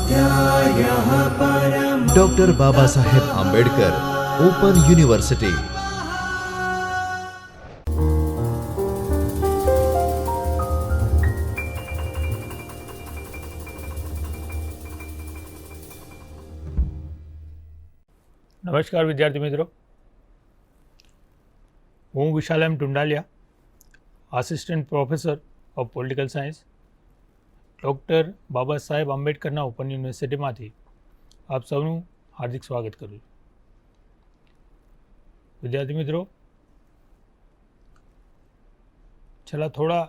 स्वाध्यायः परमः। Doctor Baba Saheb Ambedkar open university. નમસ્કાર વિદ્યાર્થી મિત્રો, હું Vishal M Tundaliya, assistant professor of political science, doctor Baba Saheb આંબેડકરના ઓપન યુનિવર્સિટીમાંથી આપ સૌનું હાર્દિક સ્વાગત કરું છું. વિદ્યાર્થી મિત્રો, છેલ્લા થોડા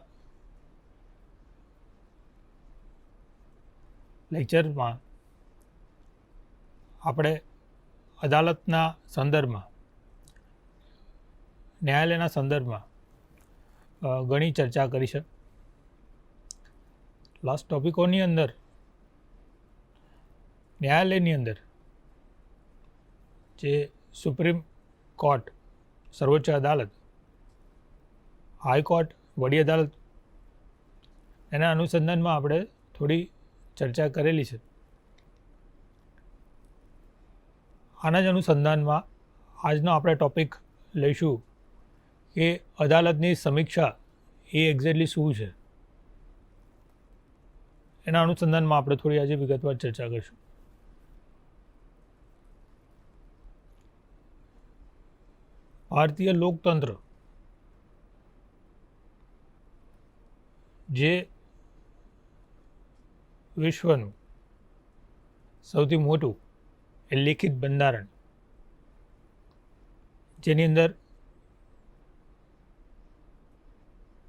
લેક્ચરમાં આપણે અદાલતના સંદર્ભમાં, ન્યાયાલયના સંદર્ભમાં ઘણી ચર્ચા કરી છે. લાસ્ટ ટોપિકોની અંદર ન્યાયાલયની અંદર જે સુપ્રીમ કોર્ટ, સર્વોચ્ચ અદાલત, હાઈકોર્ટ, વડી અદાલત, એના અનુસંધાનમાં આપણે થોડી ચર્ચા કરેલી છે. આના જ અનુસંધાનમાં આજનો આપણે ટૉપિક લઈશું કે અદાલતની સમીક્ષા એ એક્ઝેક્ટલી શું છે. એના અનુસંધાનમાં આપણે થોડી આજે વિગતવાર ચર્ચા કરીશું. ભારતીય લોકતંત્ર જે વિશ્વનું સૌથી મોટું એ લિખિત બંધારણ, જેની અંદર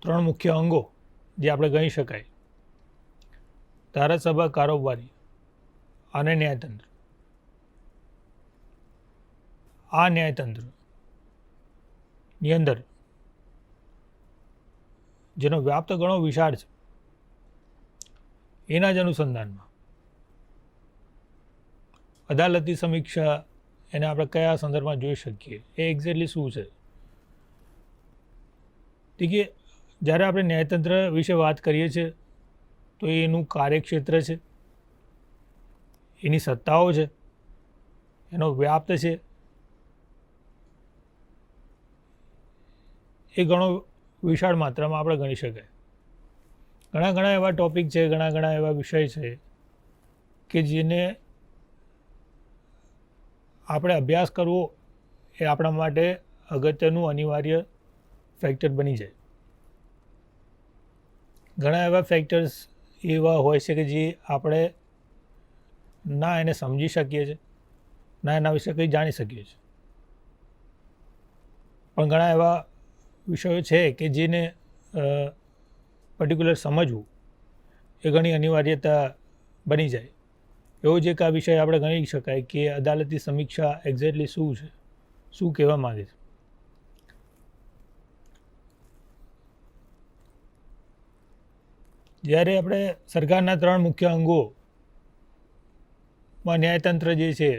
3 મુખ્ય અંગો જે આપણે ગણી શકાય: ધારાસભા, કારોબારી અને ન્યાયતંત્ર. આ ન્યાયતંત્રની અંદર જેનો વ્યાપ્ત ઘણો વિશાળ છે, એના જ અનુસંધાનમાં અદાલતની સમીક્ષા એને આપણે કયા સંદર્ભમાં જોઈ શકીએ, એ એક્ઝેક્ટલી શું છે. કે જ્યારે આપણે ન્યાયતંત્ર વિશે વાત કરીએ છીએ તો એનું કાર્યક્ષેત્ર છે, એની સત્તાઓ છે, એનો વ્યાપ્ત છે, એ ઘણો વિશાળ માત્રામાં આપણે ગણી શકાય. ઘણા એવા ટૉપિક છે, ઘણા એવા વિષય છે કે જેને આપણે અભ્યાસ કરવો એ આપણા માટે અગત્યનું અનિવાર્ય ફેક્ટર બની જાય. ઘણા એવા ફેક્ટર્સ એવા હોય છે કે જે આપણે ના એને સમજી શકીએ છીએ, ના એના વિશે કંઈ જાણી શકીએ છીએ. પણ ઘણા એવા વિષયો છે કે જેને પર્ટિક્યુલર સમજવું એ ઘણી અનિવાર્યતા બની જાય. એવો જ એક આ વિષય આપણે ગણી શકાય કે અદાલતની સમીક્ષા એક્ઝેક્ટલી શું છે, શું કહેવા માગે છે. જ્યારે આપણે સરકારના 3 મુખ્ય અંગોમાં ન્યાયતંત્ર જે છે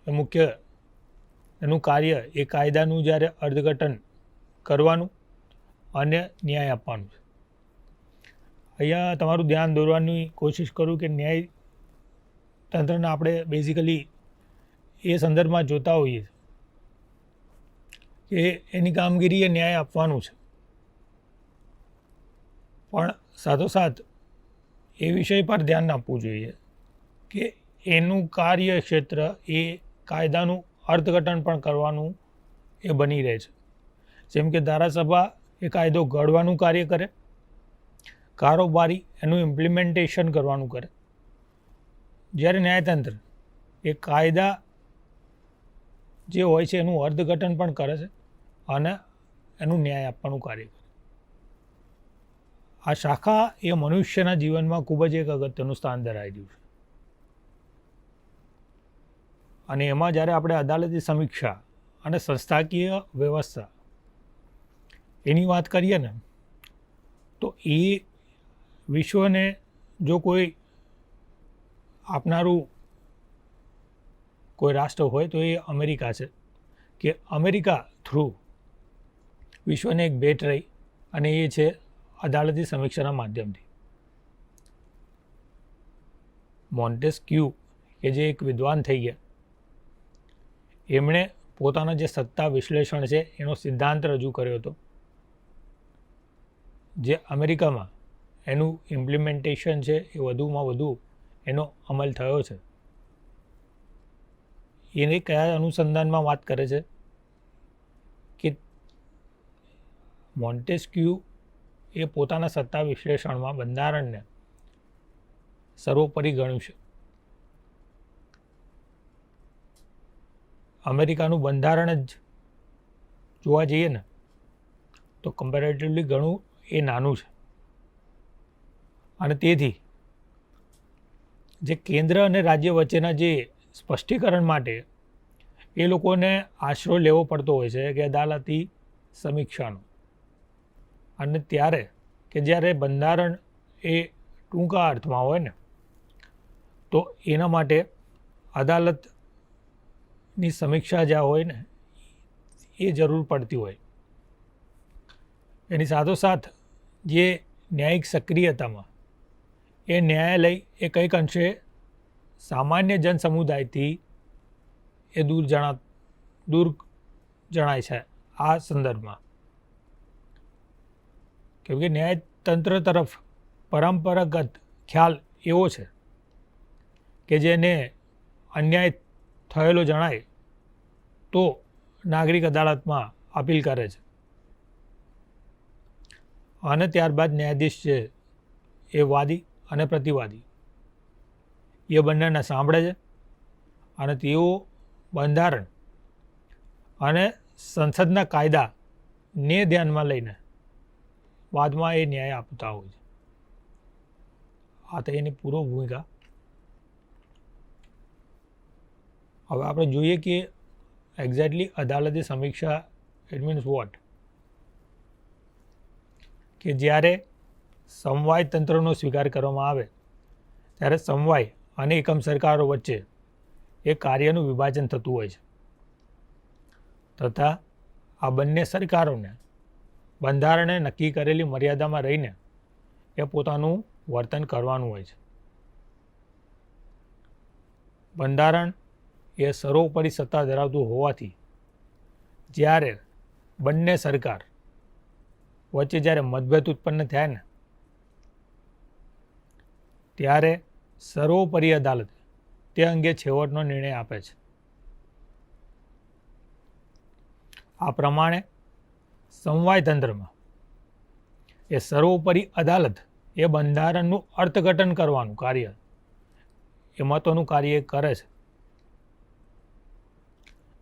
એ મુખ્ય એનું કાર્ય એ કાયદાનું જ્યારે અર્થઘટન કરવાનું અને ન્યાય આપવાનું છે. અહીંયા તમારું ધ્યાન દોરવાની કોશિશ કરું કે ન્યાય તંત્રને આપણે બેઝિકલી એ સંદર્ભમાં જોતા હોઈએ કે એની કામગીરી એ ન્યાય આપવાનું છે, પણ સાથોસાથ એ વિષય પર ધ્યાન આપવું જોઈએ કે એનું કાર્યક્ષેત્ર એ કાયદાનું અર્થઘટન પણ કરવાનું એ બની રહે છે. જેમ કે ધારાસભા એ કાયદો ઘડવાનું કાર્ય કરે, કારોબારી એનું ઇમ્પ્લિમેન્ટેશન કરવાનું કરે, જ્યારે ન્યાયતંત્ર એ કાયદા જે હોય છે એનું અર્થઘટન પણ કરે છે અને એનું ન્યાય આપવાનું કાર્ય કરે. આ શાખા એ મનુષ્યના જીવનમાં ખૂબ જ એક અગત્યનું સ્થાન ધરાવેલું છે. અને એમાં જ્યારે આપણે અદાલતની સમીક્ષા અને સંસ્થાકીય વ્યવસ્થા એની વાત કરીએ ને, તો એ વિશ્વને જો કોઈ આપનારું કોઈ રાષ્ટ્ર હોય તો એ અમેરિકા છે કે અમેરિકા થ્રુ વિશ્વને એક ભેટ રહી અને એ છે અદાલતી સમીક્ષાના માધ્યમથી. મોન્ટેસ્ક્યુ કે જે એક વિદ્વાન થઈ ગયા, એમણે પોતાના જે સત્તા વિશ્લેષણ છે એનો સિદ્ધાંત રજૂ કર્યો હતો, જે અમેરિકામાં એનું ઇમ્પ્લિમેન્ટેશન છે એ વધુમાં વધુ એનો અમલ થયો છે. એને કયા અનુસંધાનમાં વાત કરે છે કે મોન્ટેસ્ક્યુ એ પોતાના સત્તા વિશ્લેષણમાં બંધારણને સર્વોપરી ગણ્યું છે. અમેરિકાનું બંધારણ જ જોવા જઈએ ને તો કમ્પેરેટિવલી ઘણું એ નાનું છે, અને તેથી જે કેન્દ્ર અને રાજ્ય વચ્ચેના જે સ્પષ્ટીકરણ માટે એ લોકોને આશરો લેવો પડતો હોય છે કે અદાલતી સમીક્ષાનો. અને ત્યારે કે જ્યારે બંધારણ એ ટૂંકા અર્થમાં હોય ને, તો એના માટે અદાલતની સમીક્ષા જ્યાં હોય ને એ જરૂર પડતી હોય. એની સાથોસાથ જે ન્યાયિક સક્રિયતામાં એ ન્યાયાલય એ કંઈક અંશે સામાન્ય જન સમુદાયથી એ દૂર જણાય છે આ સંદર્ભમાં. કેમ કે ન્યાયતંત્ર તરફ પરંપરાગત ખ્યાલ એવો છે કે જેને અન્યાય થયેલો જણાય તો નાગરિક અદાલતમાં અપીલ કરે છે, અને ત્યારબાદ ન્યાયાધીશ છે એ વાદી અને પ્રતિવાદી એ બંનેને સાંભળે છે, અને તેઓ બંધારણ અને સંસદના કાયદાને ધ્યાનમાં લઈને વાદમાં એ ન્યાય આપતા હોય છે. આ તો એની પૂર્વ ભૂમિકા. હવે આપણે જોઈએ કે એક્ઝેક્ટલી અદાલતી સમીક્ષા ઇટ મીન્સ વોટ, કે જ્યારે સમવાય તંત્રનો સ્વીકાર કરવામાં આવે ત્યારે સમવાય અને એકમ સરકારો વચ્ચે એ કાર્યનું વિભાજન થતું હોય છે, તથા આ બંને સરકારોને બંધારણે નક્કી કરેલી મર્યાદામાં રહીને એ પોતાનું વર્તન કરવાનું હોય છે. બંધારણ એ સર્વોપરી સત્તા ધરાવતું હોવાથી જ્યારે બંને સરકાર વચ્ચે જ્યારે મતભેદ ઉત્પન્ન થયા ને ત્યારે સર્વોપરી અદાલત તે અંગે છેવટનો નિર્ણય આપે છે. આ પ્રમાણે સમવાય તંત્રમાં એ સર્વોપરી અદાલત એ બંધારણનું અર્થઘટન કરવાનું કાર્ય એ મહત્વનું કાર્ય કરે છે.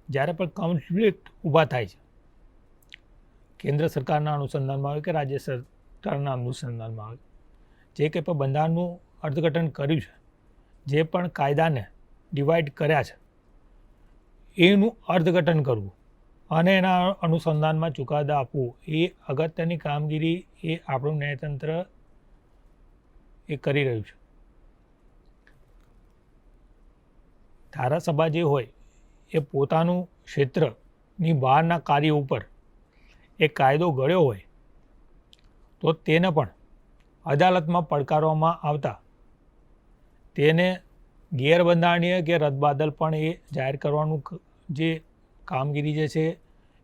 જ્યારે પણ કોન્ફ્લિક્ટ ઊભા થાય છે કેન્દ્ર સરકારના અનુસંધાનમાં આવે કે રાજ્ય સરકારના અનુસંધાનમાં આવે, જે કંઈ પણ બંધારણનું અર્થઘટન કર્યું છે, જે પણ કાયદાને ડિવાઈડ કર્યા છે એનું અર્થઘટન કરવું અને એના અનુસંધાનમાં ચુકાદા આપવું એ અગત્યની કામગીરી એ આપણું ન્યાયતંત્ર એ કરી રહ્યું છે. ધારાસભા જે હોય એ પોતાનું ક્ષેત્રની બહારના કાર્ય ઉપર એ કાયદો ઘડ્યો હોય તો તેને પણ અદાલતમાં પડકારવામાં આવતા તેને ગેરબંધારણીય કે રદબાતલ પણ એ જાહેર કરવાનું જે કામગીરી જે છે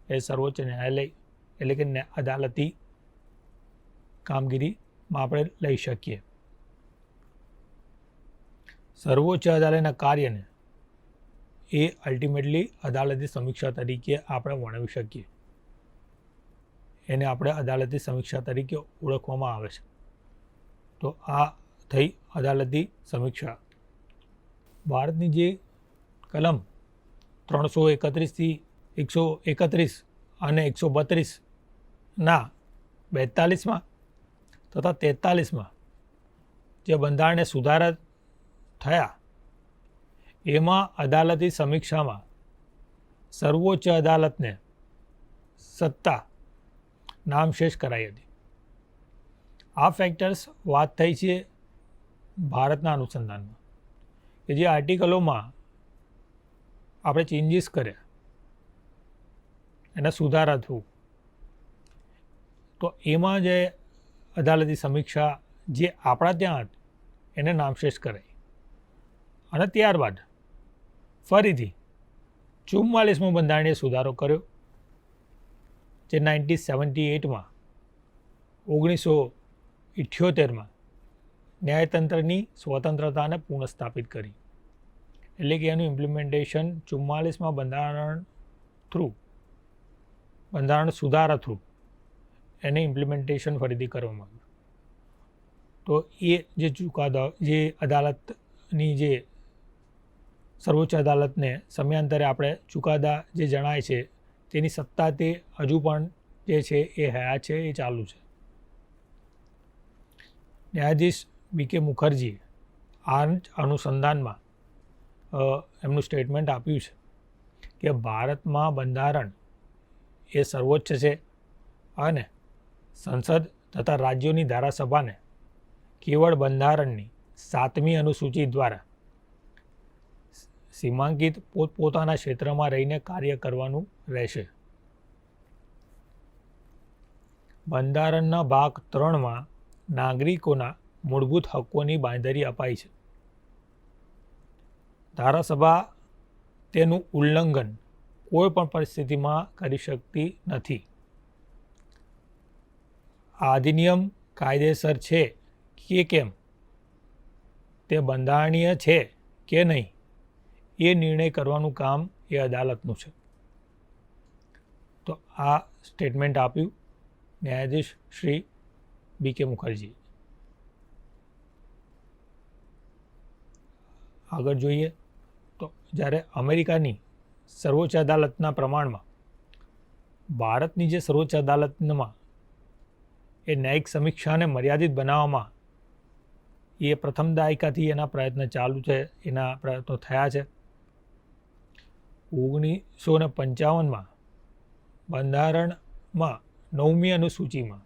એ સર્વોચ્ચ ન્યાયાલય એટલે કે અદાલતી કામગીરીમાં આપણે લઈ શકીએ. સર્વોચ્ચ અદાલતના કાર્યને એ અલ્ટિમેટલી અદાલતી સમીક્ષા તરીકે આપણે વર્ણવી શકીએ. એને આપણે અદાલતી સમીક્ષા તરીકે ઓળખવામાં આવે છે. તો આ થઈ અદાલતી સમીક્ષા. ભારતની જે કલમ 331થી 131 અને 132ના 42માં તથા 43માં જે બંધારણને સુધારા થયા એમાં અદાલતી સમીક્ષામાં સર્વોચ્ચ અદાલતને સત્તા નામશેષ કરાઈ હતી. આ ફેક્ટર્સ વાત થઈ છે ભારતના અનુસંધાનમાં કે જે આર્ટિકલોમાં આપણે ચેન્જીસ કર્યા એના સુધારા થયું, તો એમાં જે અદાલતી સમીક્ષા જે આપણા ત્યાં એને નામશેષ કરાઈ. અને ત્યારબાદ ફરીથી 44મો બંધારણીય સુધારો કર્યો, જે 1978માં 1978માં ન્યાયતંત્રની સ્વતંત્રતાને પુનઃસ્થાપિત કરી. એટલે કે એનું ઇમ્પ્લિમેન્ટેશન 44મા બંધારણ સુધારા થ્રુ એને ઇમ્પ્લિમેન્ટેશન ફરીથી કરવામાં આવ્યું. તો એ જે ચુકાદા, જે અદાલતની જે સર્વોચ્ચ અદાલતને સમયાંતરે આપણે ચુકાદા જે જણાય છે તેની સત્તા તે હજુ પણ જે છે એ હયાત છે, એ ચાલુ છે. ન્યાયાધીશ BK મુખર્જીએ આ અનુસંધાનમાં એમનું સ્ટેટમેન્ટ આપ્યું છે કે ભારતમાં બંધારણ એ સર્વોચ્ચ છે અને સંસદ તથા રાજ્યોની ધારાસભાને કેવળ બંધારણની 7મી અનુસૂચિ દ્વારા સીમાંકિત પોતપોતાના ક્ષેત્રમાં રહીને કાર્ય કરવાનું રહેશે. બંધારણના ભાગ 3માં નાગરિકોના મૂળભૂત હક્કોની બાંયધરી અપાઈ છે. ધારાસભા તેનું ઉલ્લંઘન કોઈ પણ પરિસ્થિતિમાં કરી શકતી નથી. આ અધિનિયમ કાયદેસર છે કે કેમ, તે બંધારણીય છે કે નહીં, એ નિર્ણય કરવાનું કામ એ અદાલતનું છે. તો આ સ્ટેટમેન્ટ આપ્યું ન્યાયાધીશ શ્રી BK મુખર્જી. આગળ જોઈએ તો જ્યારે અમેરિકાની સર્વોચ્ચ અદાલતના પ્રમાણમાં ભારતની જે સર્વોચ્ચ અદાલતમાં એ ન્યાયિક સમીક્ષાને મર્યાદિત બનાવવામાં એ પ્રથમ દાયકાથી એના પ્રયત્ન ચાલુ છે, એના પ્રયત્નો થયા છે. 1955માં બંધારણમાં 9મી અનુસૂચિમાં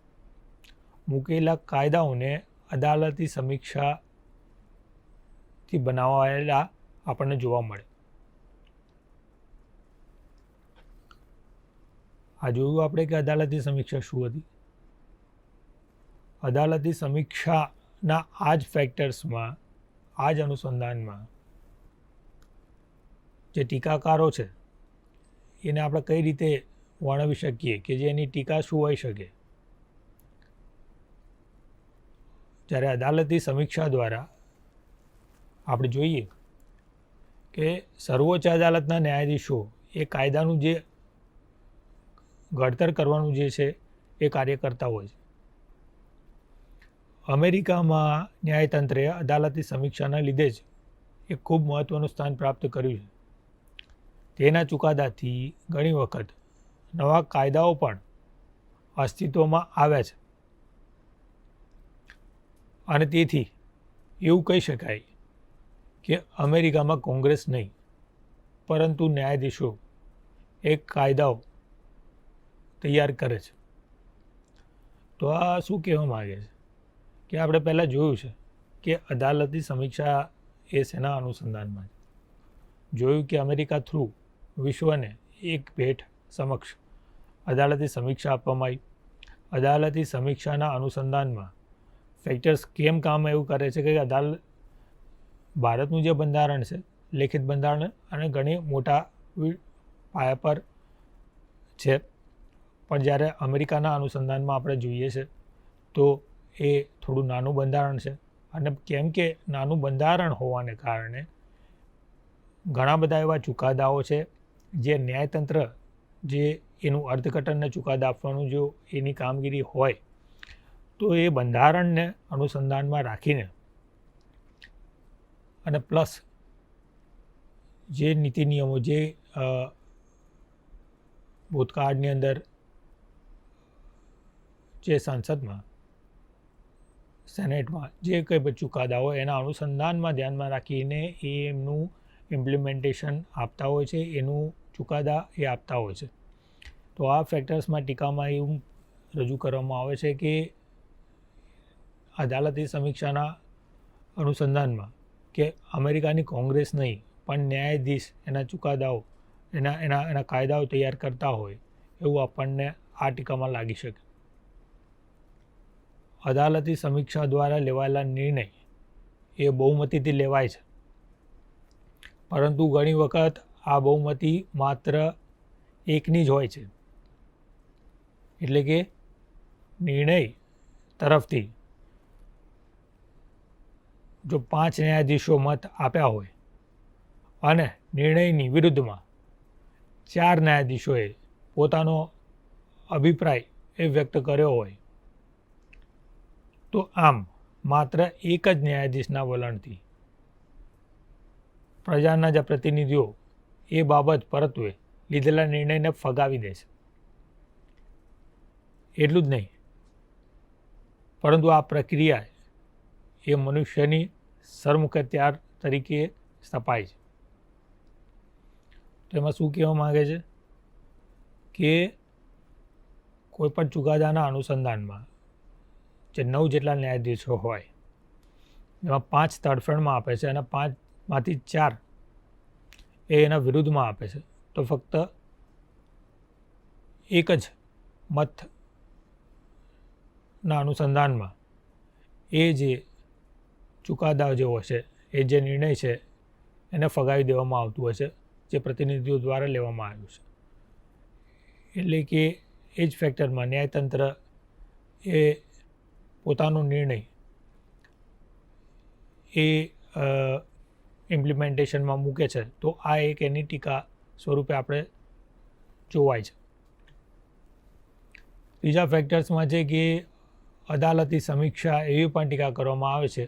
મૂકેલા કાયદાઓને અદાલતી સમીક્ષાથી બનાવાયેલા આપણને જોવા મળે. આ જોયું આપણે કે અદાલતી સમીક્ષા શું હતી. અદાલતી સમીક્ષાના આ જ ફેક્ટર્સમાં, આ જ અનુસંધાનમાં જે ટીકાકારો છે એને આપણે કઈ રીતે વર્ણવી શકીએ કે જે એની ટીકા શું હોઈ શકે. જ્યારે અદાલતી સમીક્ષા દ્વારા આપણે જોઈએ કે સર્વોચ્ચ અદાલતના ન્યાયાધીશો એ કાયદાનું જે ઘડતર કરવાનું જે છે એ કાર્ય કરતા હોય છે. અમેરિકામાં ન્યાયતંત્રે અદાલતી સમીક્ષાના લીધે જ એ ખૂબ મહત્ત્વનું સ્થાન પ્રાપ્ત કર્યું છે. તેના ચુકાદાથી ઘણી વખત નવા કાયદાઓ પણ અસ્તિત્વમાં આવ્યા છે અને તેથી એવું કહી શકાય કે અમેરિકામાં કોંગ્રેસ નહીં પરંતુ ન્યાયાધીશો એક કાયદાઓ તૈયાર કરે છે. તો આ શું કહેવા માગે છે કે આપણે પહેલાં જોયું છે કે અદાલતી સમીક્ષા એ શેના અનુસંધાનમાં જોયું કે અમેરિકા થ્રુ વિશ્વને એક ભેટ સમક્ષ અદાલતી સમીક્ષા આપવામાં આવી. અદાલતી સમીક્ષાના અનુસંધાનમાં ફેક્ટર્સ કેમ કામ એવું કરે છે કે ભારતનું જે બંધારણ છે, લેખિત બંધારણ અને ઘણી મોટા પાયા પર છે, પણ જ્યારે અમેરિકાના અનુસંધાનમાં આપણે જોઈએ છે તો એ થોડું નાનું બંધારણ છે. અને કેમ કે નાનું બંધારણ હોવાને કારણે ઘણા બધા એવા ચુકાદાઓ છે જે ન્યાયતંત્ર જે એનું અર્થઘટનને ચુકાદા આપવાનું જો એની કામગીરી હોય તો એ બંધારણને અનુસંધાનમાં રાખીને અને પ્લસ જે નીતિ નિયમો જે ભૂતકાળની અંદર જે સંસદમાં, સેનેટમાં જે કંઈ પણ ચુકાદા હોય એના અનુસંધાનમાં ધ્યાનમાં રાખીને એ એમનું ઇમ્પ્લિમેન્ટેશન આપતા હોય છે, એનું ચુકાદા એ આપતા હોય છે. તો આ ફેક્ટર્સમાં ટીકામાં એવું રજૂ કરવામાં આવે છે કે અદાલતી સમીક્ષાના અનુસંધાનમાં કે અમેરિકાની કોંગ્રેસ નહીં પણ ન્યાયાધીશ એના ચુકાદાઓ એના કાયદાઓ તૈયાર કરતા હોય એવું આપણને આ ટીકામાં લાગી શકે. અદાલતી સમીક્ષા દ્વારા લેવાયેલા નિર્ણય એ બહુમતીથી લેવાય છે પરંતુ ઘણી વખત આ બહુમતી માત્ર એકની જ હોય છે. એટલે કે નિર્ણય તરફથી જો 5 ન્યાયાધીશો મત આપ્યા હોય અને નિર્ણયની વિરુદ્ધમાં 4 ન્યાયાધીશોએ પોતાનો અભિપ્રાય એ વ્યક્ત કર્યો હોય તો આમ માત્ર એક જ ન્યાયાધીશના વલણથી પ્રજાના જે પ્રતિનિધિઓ એ બાબત પરત્વે લીધેલા નિર્ણયને ફગાવી દે છે. એટલું જ નહીં, પરંતુ આ પ્રક્રિયા એ મનુષ્યની સરમુખત્યાર તરીકે સ્થપાય છે. તો એમાં શું કહેવા માગે છે કે કોઈ પણ ચુકાદાના અનુસંધાનમાં જે 9 જેટલા ન્યાયાધીશો હોય એમાં 5 તરફેણમાં આપે છે અને 5માંથી 4 એ એના વિરુદ્ધમાં આપે છે, તો ફક્ત એક જ મતના અનુસંધાનમાં એ જે ચુકાદા જે હશે એ જે નિર્ણય છે એને ફગાવી દેવામાં આવતું હોય છે જે પ્રતિનિધિઓ દ્વારા લેવામાં આવ્યું છે. એટલે કે એ જ ફેક્ટરમાં ન્યાયતંત્ર એ પોતાનો નિર્ણય એ ઇમ્પ્લિમેન્ટેશનમાં મૂકે છે, તો આ એક એની ટીકા સ્વરૂપે આપણે જોવાય છે. ત્રીજા ફેક્ટર્સમાં છે કે અદાલતી સમીક્ષા એવી પણ ટીકા કરવામાં આવે છે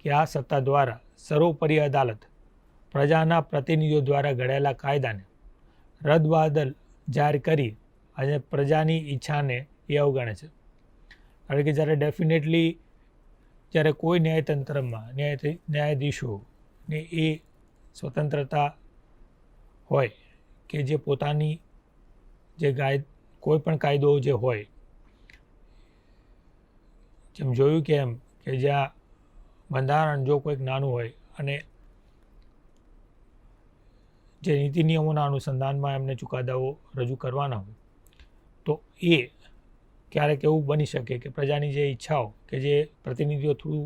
કે આ સત્તા દ્વારા સર્વોપરી અદાલત પ્રજાના પ્રતિનિધિઓ દ્વારા ઘડાયેલા કાયદાને રદબાતલ જાહેર કરી અને પ્રજાની ઈચ્છાને એ અવગણે છે. કારણ કે જ્યારે ડેફિનેટલી જ્યારે કોઈ ન્યાયતંત્રમાં ન્યાયાધીશોને એ સ્વતંત્રતા હોય કે જે પોતાની જે કોઈ પણ કાયદો જે હોય, જેમ જોયું કે એમ કે જ્યાં બંધારણ જો કોઈક નાનું હોય અને જે નીતિ નિયમોના અનુસંધાનમાં એમને ચુકાદાઓ રજૂ કરવાના હોય તો એ ક્યારેક એવું બની શકે કે પ્રજાની જે ઈચ્છાઓ કે જે પ્રતિનિધિઓ થ્રુ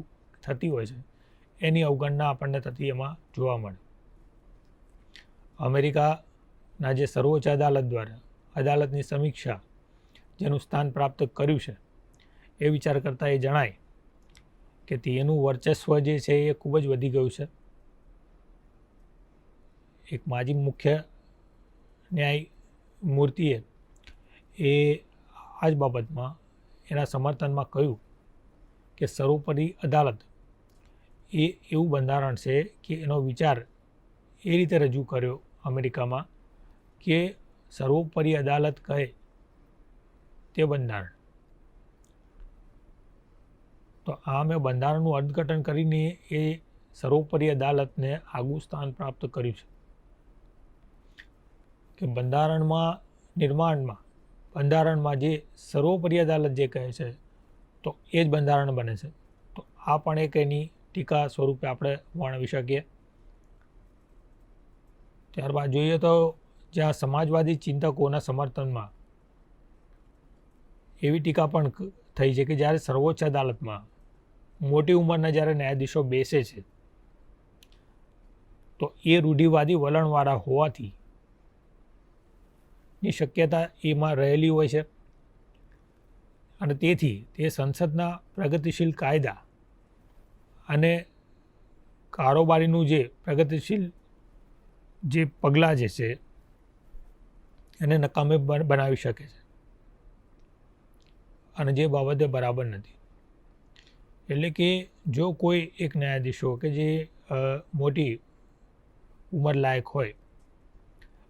થતી હોય છે એની અવગણના આપણને થતી એમાં જોવા મળે. અમેરિકાના જે સર્વોચ્ચ અદાલત દ્વારા અદાલતની સમીક્ષા જેનું સ્થાન પ્રાપ્ત કર્યું છે એ વિચાર કરતાં એ જણાય કે તેનું વર્ચસ્વ જે છે એ ખૂબ જ વધી ગયું છે. એક માજી મુખ્ય ન્યાયમૂર્તિએ એ આ જ બાબતમાં એના સમર્થનમાં કહ્યું કે સર્વોપરી અદાલત એ એવું બંધારણ છે કે એનો વિચાર એ રીતે રજૂ કર્યો અમેરિકામાં કે સર્વોપરી અદાલત કહે તે બંધારણ. તો આ મેં બંધારણનું અર્થઘટન કરીને એ સર્વોપરી અદાલતને આગવું સ્થાન પ્રાપ્ત કર્યું છે કે બંધારણમાં જે સર્વોપરી અદાલત જે કહે છે તો એ જ બંધારણ બને છે. તો આ પણ એક એની ટીકા સ્વરૂપે આપણે વર્ણવી શકીએ. ત્યારબાદ જોઈએ તો જ્યાં સમાજવાદી ચિંતકોના સમર્થનમાં એવી ટીકા પણ થઈ છે કે જ્યારે સર્વોચ્ચ અદાલતમાં મોટી ઉંમરના જ્યારે ન્યાયાધીશો બેસે છે તો એ રૂઢિવાદી વલણવાળા હોવાથી ની શક્યતા એમાં રહેલી હોય છે અને તેથી તે સંસદના પ્રગતિશીલ કાયદા અને કારોબારીનું જે પ્રગતિશીલ જે પગલાં જે છે એને નકામે બનાવી શકે છે અને જે બાબતે બરાબર નથી. એટલે કે જો કોઈ એક ન્યાયાધીશો કે જે મોટી ઉંમર લાયક હોય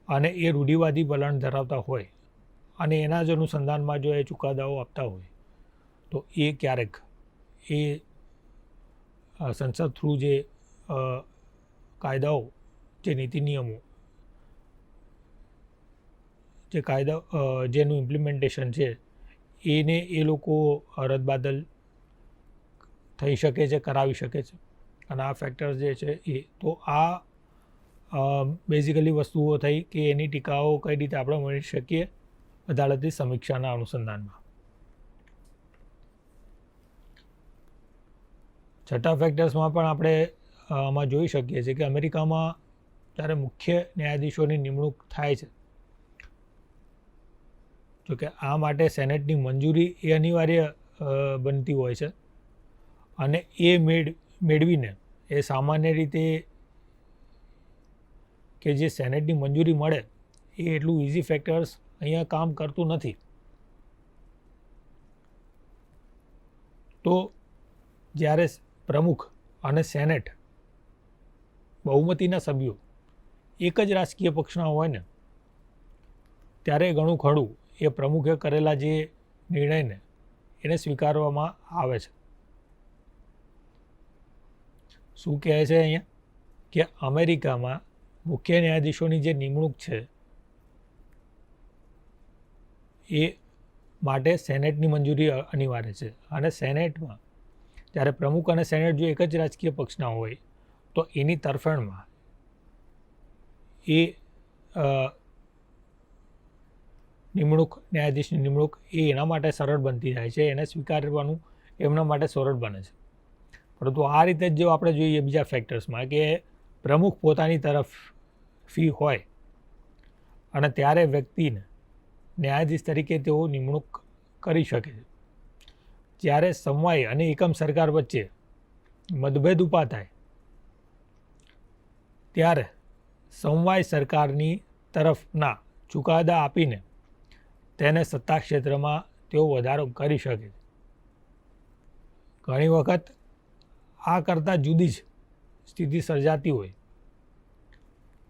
અને એ રૂઢિવાદી વલણ ધરાવતા હોય અને એના જ અનુસંધાનમાં જો એ ચુકાદાઓ આપતા હોય તો એ ક્યારેક એ સંસદ થ્રુ જે કાયદાઓ જે નીતિ નિયમો જે કાયદા જેનું ઇમ્પ્લિમેન્ટેશન છે એને એ લોકો રદબાતલ થઈ શકે છે, કરાવી શકે છે. અને આ ફેક્ટર્સ જે છે એ તો આ બેઝિકલી વસ્તુઓ થઈ કે એની ટીકાઓ કઈ રીતે આપણે મળી શકીએ અદાલતી સમીક્ષાના અનુસંધાનમાં. છઠ્ઠા ફેક્ટર્સમાં પણ આપણે આમાં જોઈ શકીએ છીએ કે અમેરિકામાં ત્યારે મુખ્ય ન્યાયાધીશોની નિમણૂક થાય છે. જોકે આ માટે સેનેટની મંજૂરી એ અનિવાર્ય બનતી હોય છે અને એ મેળવીને એ સામાન્ય રીતે કે જે સેનેટની મંજૂરી મળે એ એટલું ઇઝી ફેક્ટર્સ અહીંયા કામ કરતું નથી. તો જ્યારે પ્રમુખ અને સેનેટ બહુમતીના સભ્યો એક જ રાજકીય પક્ષના હોય ને ત્યારે ઘણું ખરું એ પ્રમુખે કરેલા જે નિર્ણયને એને સ્વીકારવામાં આવે છે. શું કહે છે અહીંયા કે અમેરિકામાં મુખ્ય ન્યાયાધીશોની જે નિમણૂક છે એ માટે સેનેટની મંજૂરી અનિવાર્ય છે અને સેનેટમાં જ્યારે પ્રમુખ અને સેનેટ જો એક જ રાજકીય પક્ષના હોય તો એની તરફેણમાં એ નિમણૂક ન્યાયાધીશની નિમણૂક એ એના માટે સરળ બનતી જાય છે, એને સ્વીકારવાનું એમના માટે સરળ બને છે. પરંતુ આ રીતે જ જો આપણે જોઈએ બીજા ફેક્ટર્સમાં કે પ્રમુખ પોતાની તરફ ફી હોય અને ત્યારે વ્યક્તિને ન્યાયાધીશ તરીકે તેઓ નિમણૂક કરી શકે છે. જ્યારે સમવાય અને એકમ સરકાર વચ્ચે મતભેદ ઊભા થાય ત્યારે સમવાય સરકારની તરફના ચુકાદા આપીને તેને સત્તા ક્ષેત્રમાં તેઓ વધારો કરી શકે છે. ઘણી વખત આ કરતાં જુદી જ સ્થિતિ સર્જાતી હોય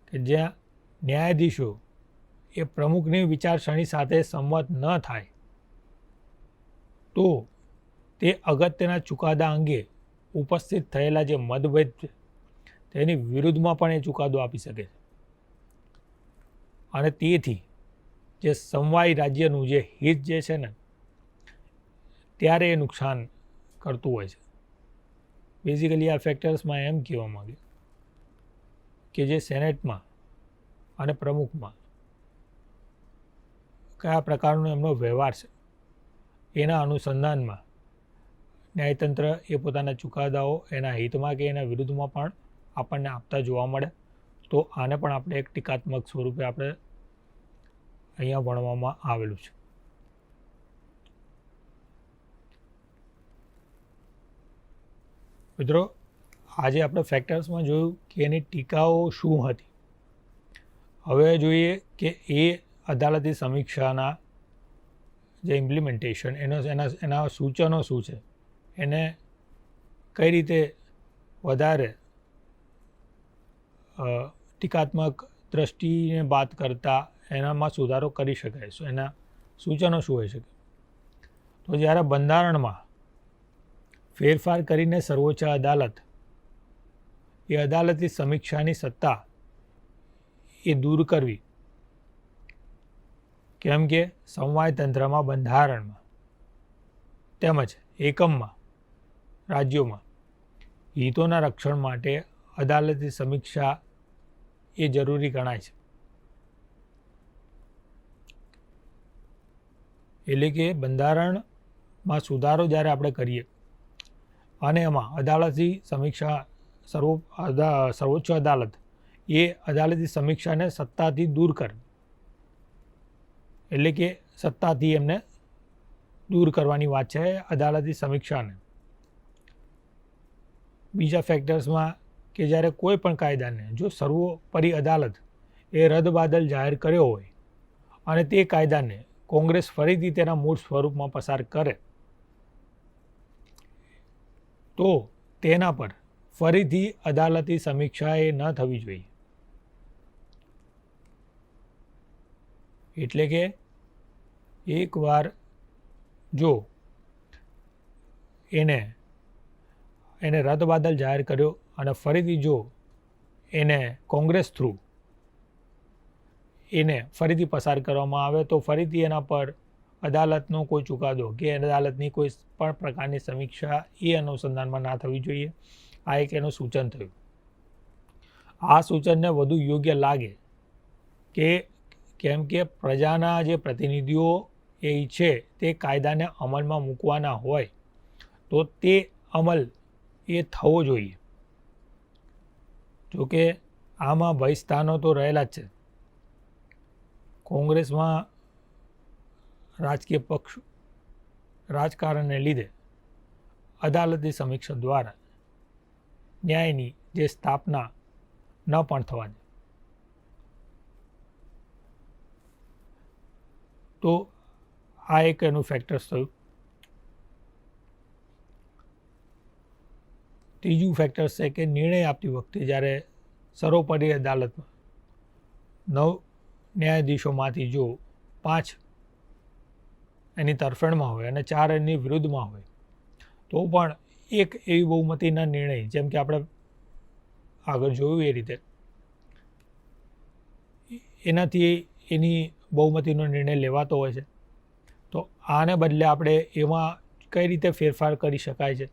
કે જ્યાં ન્યાયાધીશો એ પ્રમુખની વિચારસરણી સાથે સંમત ન થાય તો તે અગત્યના ચુકાદા અંગે ઉપસ્થિત થયેલા જે મતભેદ છે તેની વિરુદ્ધમાં પણ એ ચુકાદો આપી શકે છે અને તેથી જે સમવાય રાજ્યનું જે હિત જે છે ને ત્યારે એ નુકસાન કરતું હોય છે. બેઝિકલી આ ફેક્ટર્સમાં એમ કહેવા માંગે કે જે સેનેટમાં અને પ્રમુખમાં કયા પ્રકારનો એમનો વ્યવહાર છે એના અનુસંધાનમાં ન્યાયતંત્ર એ પોતાના ચુકાદાઓ એના હિતમાં કે એના વિરુદ્ધમાં પણ આપણને આપતા જોવા મળે. તો આને પણ આપણે એક ટીકાત્મક સ્વરૂપે આપણે અહીંયા ભણવામાં આવેલું છે. મિત્રો આજે આપણે ફેક્ટર્સમાં જોયું કે એની ટીકાઓ શું હતી. હવે જોઈએ કે એ અદાલતી સમીક્ષાના જે ઇમ્પ્લિમેન્ટેશન એના સૂચનો શું છે, એને કઈ રીતે વધારે ટીકાત્મક દ્રષ્ટિને બાદ કરતાં એનામાં સુધારો કરી શકાય છે, એના સૂચનો શું હોઈ શકે. તો જ્યારે બંધારણમાં ફેરફાર કરીને સર્વોચ્ચ અદાલત એ અદાલતી સમીક્ષાની સત્તા એ દૂર કરવી, કેમ કે સમવાય તંત્રમાં બંધારણમાં તેમજ એકમમાં રાજ્યોમાં હિતોના રક્ષણ માટે અદાલતી સમીક્ષા એ જરૂરી ગણાય છે. એટલે કે બંધારણમાં સુધારો જ્યારે આપણે કરીએ અને એમાં અદાલતી સમીક્ષા સર્વોચ્ચ અદાલત એ અદાલતી સમીક્ષાને સત્તાથી દૂર કરે, એટલે કે સત્તાથી એમને દૂર કરવાની વાત છે અદાલતી સમીક્ષાને. બીજા ફેક્ટર્સમાં કે જ્યારે કોઈ પણ કાયદાને જો સર્વોપરી અદાલત એ રદબાદલ જાહેર કર્યો હોય અને તે કાયદાને કોંગ્રેસ ફરીથી તેના મૂળ સ્વરૂપમાં પસાર કરે તો તેના પર ફરીથી અદાલતી સમીક્ષા એ ન થવી જોઈએ. એટલે કે એકવાર જો એને રદબાદલ જાહેર કર્યો અને ફરીથી જો એને કોંગ્રેસ થ્રુ એને ફરીથી પસાર કરવામાં આવે તો ફરીથી એના પર અદાલતનો કોઈ ચુકાદો કે અદાલતની કોઈ પણ પ્રકારની સમીક્ષા એ અનુસંધાનમાં ના થવી જોઈએ. આ એક એનું સૂચન થયું. આ સૂચનને વધુ યોગ્ય લાગે કે કેમ કે પ્રજાના જે પ્રતિનિધિઓ એ ઈચ્છે તે કાયદાને અમલમાં મૂકવાના હોય તો તે અમલ એ થવો જોઈએ. જોકે આમાં ભય સ્થાનો તો રહેલા જ છે. કોંગ્રેસમાં રાજકીય પક્ષ રાજકારણને લીધે અદાલતી સમીક્ષા દ્વારા ન્યાયની જે સ્થાપના ન પણ થવા દે, તો આ એક એનું ફેક્ટર્સ થયું. ત્રીજું ફેક્ટર્સ છે કે નિર્ણય આપતી વખતે જ્યારે સર્વોપરી અદાલતમાં 9 ન્યાયાધીશોમાંથી જો 5 એની તરફેણમાં હોય અને 4 એની વિરુદ્ધમાં હોય, તો પણ એક એવી બહુમતીના નિર્ણય, જેમ કે આપણે આગળ જોયું એ રીતે, એનાથી એની બહુમતીનો નિર્ણય લેવાતો હોય છે. તો આને બદલે આપણે એમાં કઈ રીતે ફેરફાર કરી શકાય છે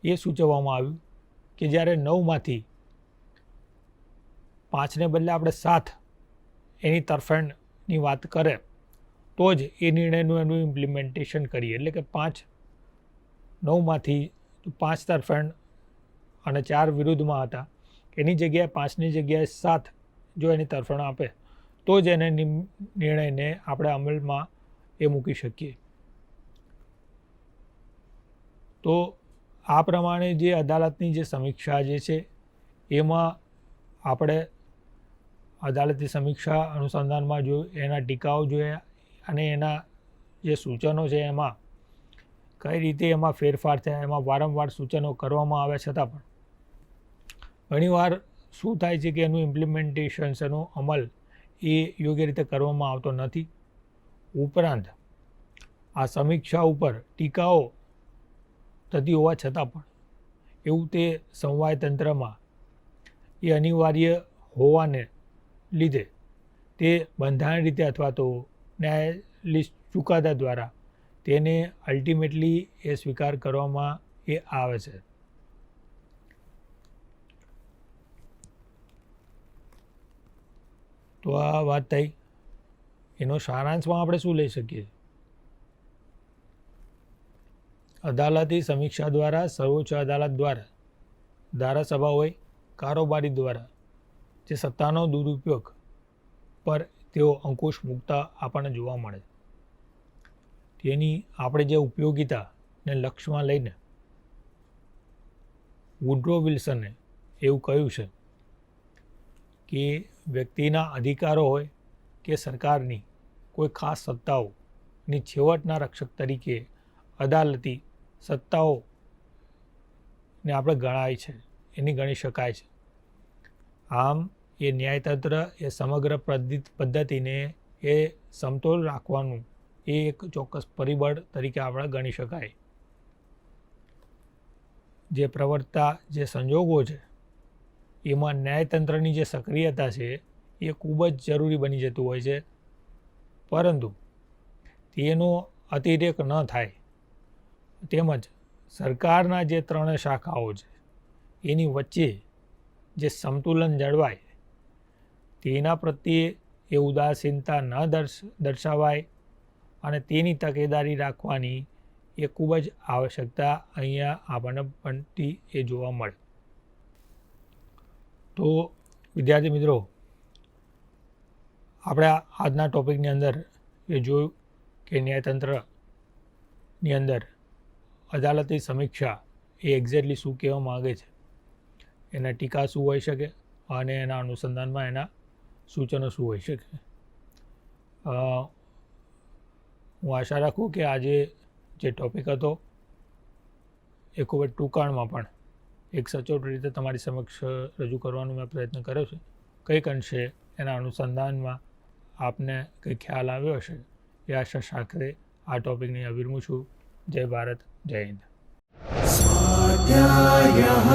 એ સૂચવવામાં આવ્યું કે જ્યારે 9માંથી 5ને બદલે આપણે 7 એની તરફેણની વાત કરે તો જ એ નિર્ણયનું એનું ઇમ્પ્લિમેન્ટેશન કરીએ. એટલે કે 9માંથી 5 તરફેણ અને 4 વિરુદ્ધમાં હતા, એની જગ્યાએ 5ની જગ્યાએ 7 જો એની તરફેણ આપે તો જ એને નિર્ણયને આપણે અમલમાં એ મૂકી શકીએ. તો આ પ્રમાણે જે અદાલતની જે સમીક્ષા જે છે એમાં આપણે અદાલતી સમીક્ષા અનુસંધાનમાં જોયું, એના ટીકાઓ જોયા અને એના જે સૂચનો છે એમાં કઈ રીતે એમાં ફેરફાર થયા, એમાં વારંવાર સૂચનો કરવામાં આવ્યા છતાં પણ ઘણીવાર શું થાય છે કે એનું ઇમ્પ્લિમેન્ટેશન, એનો અમલ એ યોગ્ય રીતે કરવામાં આવતો નથી. ઉપરાંત આ સમીક્ષા ઉપર ટીકાઓ થતી હોવા છતાં પણ એવું તે સમવાય તંત્રમાં એ અનિવાર્ય હોવાને લીધે તે બંધારણ રીતે અથવા તો ન્યાયાધીશ ચુકાદા દ્વારા તેને અલ્ટિમેટલી એ સ્વીકાર કરવામાં એ આવે છે. તો આ વાત થઈ. એનો સારાંશમાં આપણે શું લઈ શકીએ? અદાલતી સમીક્ષા દ્વારા સર્વોચ્ચ અદાલત દ્વારા ધારાસભાઓએ કારોબારી દ્વારા જે સત્તાનો દુરુપયોગ પર તેઓ અંકુશ મૂકતા આપણને જોવા મળે. તેની આપણે જે ઉપયોગિતાને લક્ષ્યમાં લઈને વુડ્રો વિલ્સને એવું કહ્યું છે કે વ્યક્તિના અધિકારો હોય કે સરકારની કોઈ ખાસ સત્તાઓની છેવટના રક્ષક તરીકે અદાલતી સત્તાઓને આપણે ગણાય છે, એની ગણી શકાય છે. આમ એ ન્યાયતંત્ર એ સમગ્ર પદ્ધતિને એ સમતોલ રાખવાનું એ એક ચોક્કસ પરિબળ તરીકે આપણે ગણી શકાય. જે પ્રવર્તતા જે સંજોગો છે એમાં ન્યાયતંત્રની જે સક્રિયતા છે એ ખૂબ જ જરૂરી બની જતું હોય છે, પરંતુ તેનો અતિરેક ન થાય, તેમજ સરકારના જે 3 શાખાઓ છે એની વચ્ચે જે સંતુલન જળવાય તેના પ્રત્યે એ ઉદાસીનતા ન દર્શાવાય અને તેની તકેદારી રાખવાની એ ખૂબ જ આવશ્યકતા અહીંયા આપણને બનતી એ જોવા મળે. તો વિદ્યાર્થી મિત્રો, આપણે આજના ટૉપિકની અંદર એ જોયું કે ન્યાયતંત્રની અંદર અદાલતી સમીક્ષા એ એક્ઝેક્ટલી શું કહેવા માગે છે, એના ટીકા શું હોઈ શકે અને એના અનુસંધાનમાં એના સૂચનો શું હોઈ શકે. હું આશા રાખું કે આજે જે ટૉપિક હતો એ ખૂબ જ ટૂંકાણમાં પણ એક સચોટ રીતે તમારી સમક્ષ રજૂ કરવાનો મેં પ્રયત્ન કર્યો છે. કંઈક અંશે એના અનુસંધાનમાં આપને કંઈ ખ્યાલ આવ્યો હશે એ આશા સાથે આ ટૉપિકને વિરમું છું. જય ભારત, જય હિન્દ. स्वाध्यायः